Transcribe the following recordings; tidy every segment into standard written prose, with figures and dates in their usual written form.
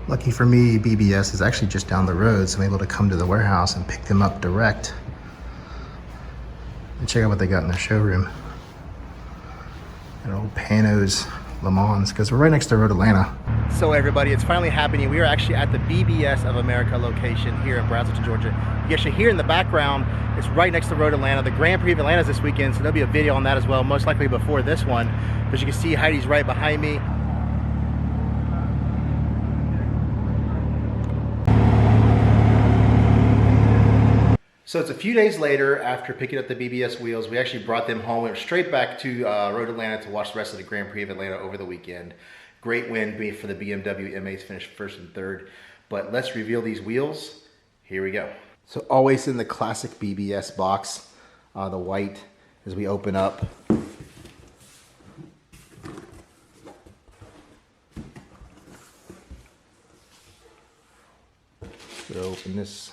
Lucky for me, BBS is actually just down the road, so I'm able to come to the warehouse and pick them up direct. And check out what they got in their showroom. An old Panos Le Mans, because we're right next to Road Atlanta. So everybody, it's finally happening. We are actually at the BBS of America location here in Braselton, Georgia. You actually hear in the background, it's right next to Road Atlanta. The Grand Prix of Atlanta is this weekend, so there'll be a video on that as well, most likely before this one. But you can see Heidi's right behind me. So it's a few days later after picking up the BBS wheels. We actually brought them home. We went straight back to Road Atlanta to watch the rest of the Grand Prix of Atlanta over the weekend. Great win for the BMW M8s, finished first and third. But let's reveal these wheels. Here we go. So always in the classic BBS box, the white, as we open up. So open this.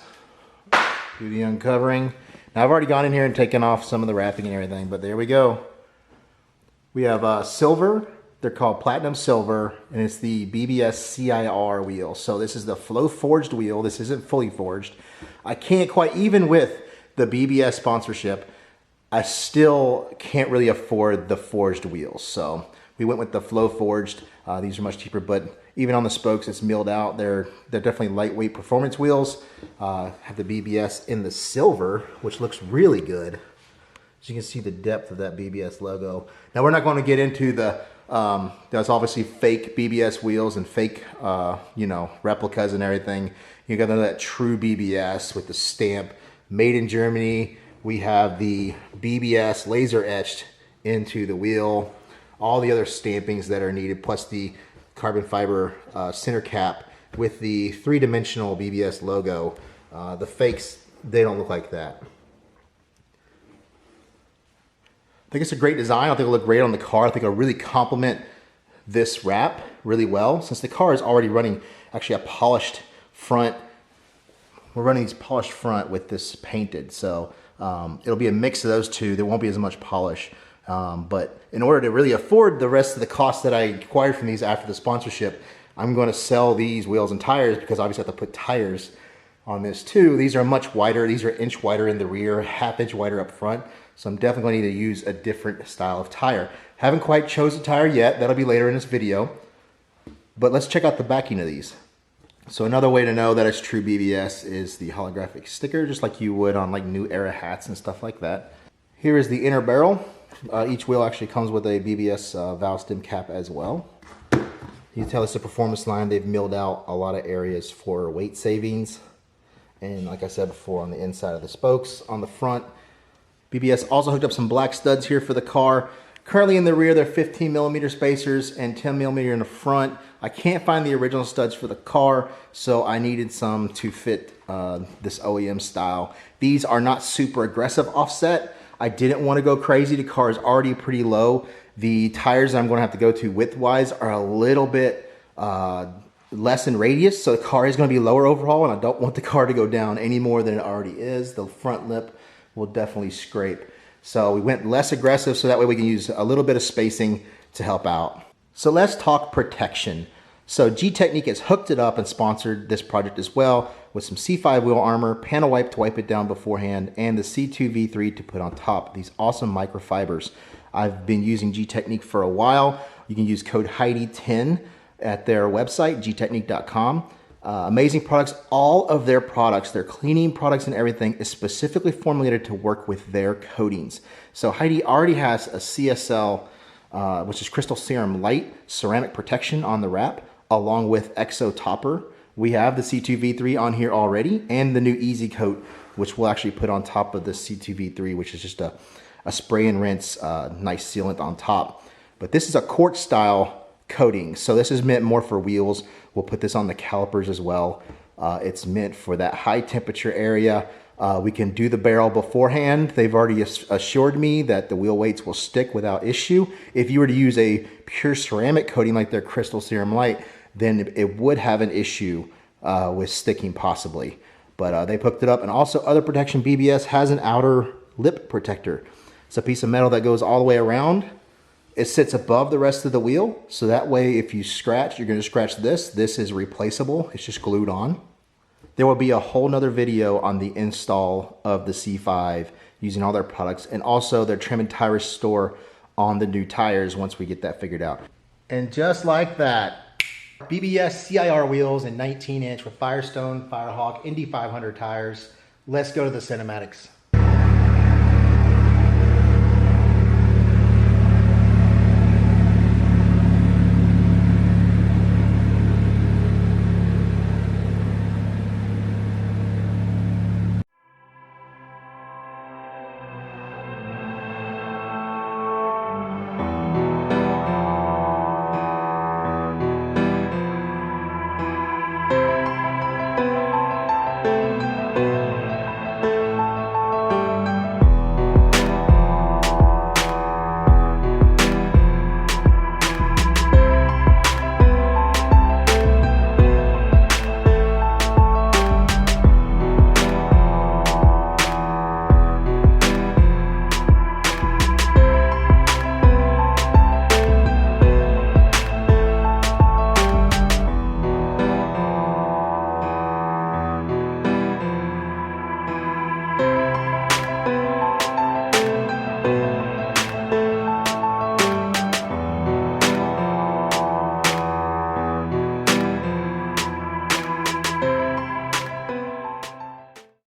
Do the uncovering. Now I've already gone in here and taken off some of the wrapping and everything, but there we go. We have silver. They're called platinum silver, and it's the BBS CI-R wheel. So this is the flow forged wheel. This isn't fully forged. I can't quite, even with the BBS sponsorship, I still can't really afford the forged wheels. So we went with the flow forged. These are much cheaper, but even on the spokes, it's milled out. They're definitely lightweight performance wheels. Have the BBS in the silver, which looks really good. As you can see the depth of that BBS logo. Now we're not going to get into the, there's obviously fake BBS wheels and fake, you know, replicas and everything. You got to know that true BBS with the stamp, made in Germany. We have the BBS laser etched into the wheel. All the other stampings that are needed, plus the carbon fiber center cap with the three-dimensional BBS logo. The fakes, they don't look like that. I think it's a great design. I think it'll look great on the car. I think it'll really complement this wrap really well, since the car is already running actually a polished front. We're running these polished front with this painted, so it'll be a mix of those two. There won't be as much polish. But in order to really afford the rest of the costs that I acquired from these after the sponsorship, I'm going to sell these wheels and tires, because obviously I have to put tires on this too. These are much wider. These are an inch wider in the rear, half-inch wider up front. So I'm definitely going to need to use a different style of tire. Haven't quite chose a tire yet. That'll be later in this video. But let's check out the backing of these. So another way to know that it's true BBS is the holographic sticker, just like you would on like new era hats and stuff like that. Here is the inner barrel. Each wheel actually comes with a BBS valve stem cap as well. You can tell it's a performance line. They've milled out a lot of areas for weight savings. And like I said before, on the inside of the spokes, on the front, BBS also hooked up some black studs here for the car. Currently in the rear, they're 15mm spacers and 10mm in the front. I can't find the original studs for the car, so I needed some to fit this OEM style. These are not super aggressive offset. I didn't want to go crazy. The car is already pretty low. The tires that I'm going to have to go to width-wise are a little bit less in radius, so the car is going to be lower overall, and I don't want the car to go down any more than it already is. The front lip will definitely scrape. So we went less aggressive, so that way we can use a little bit of spacing to help out. So let's talk protection. So Gtechniq has hooked it up and sponsored this project as well, with some C5 wheel armor, panel wipe to wipe it down beforehand, and the C2 V3 to put on top. These awesome microfibers. I've been using Gtechniq for a while. You can use code Heidi10 at their website, gtechniq.com. Amazing products. All of their products, their cleaning products and everything, is specifically formulated to work with their coatings. So Heidi already has a CSL, which is Crystal Serum Light ceramic protection on the wrap, along with Exo Topper. We have the C2 V3 on here already, and the new Easy Coat, which we'll actually put on top of the C2 V3, which is just a spray and rinse, nice sealant on top. But this is a quartz style coating, so this is meant more for wheels. We'll put this on the calipers as well. It's meant for that high temperature area. We can do the barrel beforehand. They've already assured me that the wheel weights will stick without issue. If you were to use a pure ceramic coating like their Crystal Serum Light, then it would have an issue with sticking possibly. But they hooked it up. And also other protection, BBS has an outer lip protector. It's a piece of metal that goes all the way around. It sits above the rest of the wheel, so that way if you scratch, you're going to scratch this. This is replaceable. It's just glued on. There will be a whole nother video on the install of the C5 using all their products, and also their trim and tire restore on the new tires once we get that figured out. And just like that, BBS CI-R wheels and 19-inch with Firestone, Firehawk, Indy 500 tires. Let's go to the cinematics.